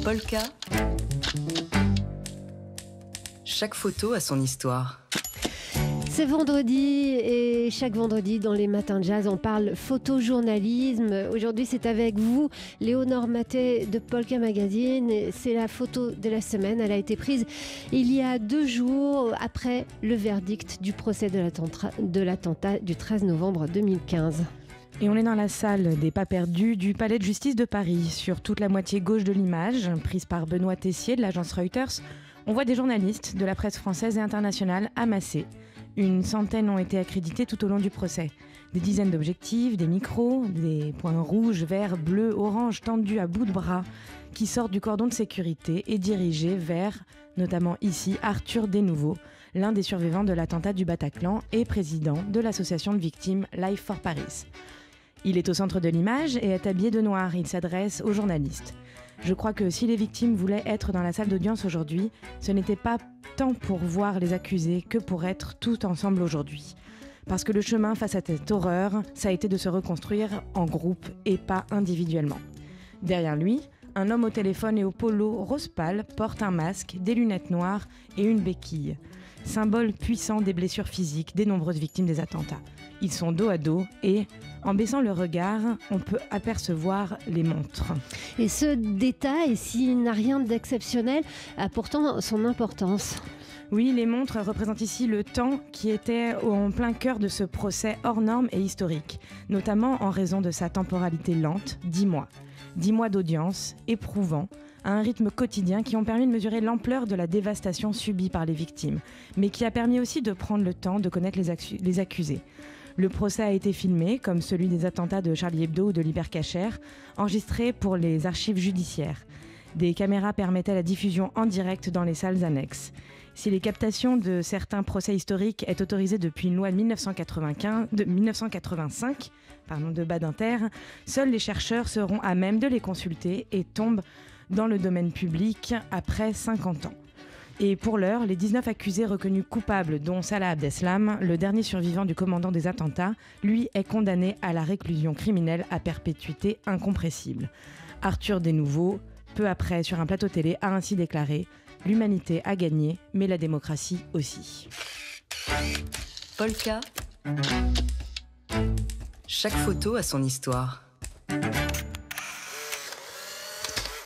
Polka. Chaque photo a son histoire. C'est vendredi et chaque vendredi dans les matins de jazz, on parle photojournalisme. Aujourd'hui, c'est avec vous, Léonore Maté de Polka Magazine. C'est la photo de la semaine. Elle a été prise il y a 2 jours après le verdict du procès de l'attentat du 13 novembre 2015. Et on est dans la salle des pas perdus du Palais de Justice de Paris. Sur toute la moitié gauche de l'image, prise par Benoît Tessier de l'agence Reuters, on voit des journalistes de la presse française et internationale amassés. Une centaine ont été accrédités tout au long du procès. Des dizaines d'objectifs, des micros, des points rouges, verts, bleus, oranges tendus à bout de bras qui sortent du cordon de sécurité et dirigés vers, notamment ici, Arthur Desnouveau, l'un des survivants de l'attentat du Bataclan et président de l'association de victimes Life for Paris. Il est au centre de l'image et est habillé de noir. Il s'adresse aux journalistes. Je crois que si les victimes voulaient être dans la salle d'audience aujourd'hui, ce n'était pas tant pour voir les accusés que pour être tout ensemble aujourd'hui. Parce que le chemin face à cette horreur, ça a été de se reconstruire en groupe et pas individuellement. Derrière lui, un homme au téléphone et au polo rose pâle porte un masque, des lunettes noires et une béquille. Symbole puissant des blessures physiques des nombreuses victimes des attentats. Ils sont dos à dos et, en baissant le regard, on peut apercevoir les montres. Et ce détail, s'il n'a rien d'exceptionnel, a pourtant son importance. Oui, les montres représentent ici le temps qui était en plein cœur de ce procès hors norme et historique, notamment en raison de sa temporalité lente, 10 mois. 10 mois d'audience, éprouvants, à un rythme quotidien qui ont permis de mesurer l'ampleur de la dévastation subie par les victimes, mais qui a permis aussi de prendre le temps de connaître les accusés. Le procès a été filmé, comme celui des attentats de Charlie Hebdo ou de l'Hypercacher, enregistré pour les archives judiciaires. Des caméras permettaient la diffusion en direct dans les salles annexes. Si les captations de certains procès historiques est autorisée depuis une loi de 1985 de Badinter, seuls les chercheurs seront à même de les consulter et tombent dans le domaine public après 50 ans. Et pour l'heure, les 19 accusés reconnus coupables, dont Salah Abdeslam, le dernier survivant du commandant des attentats, lui est condamné à la réclusion criminelle à perpétuité incompressible. Arthur Desnouveau, peu après sur un plateau télé, a ainsi déclaré « L'humanité a gagné, mais la démocratie aussi ». Polka. Chaque photo a son histoire.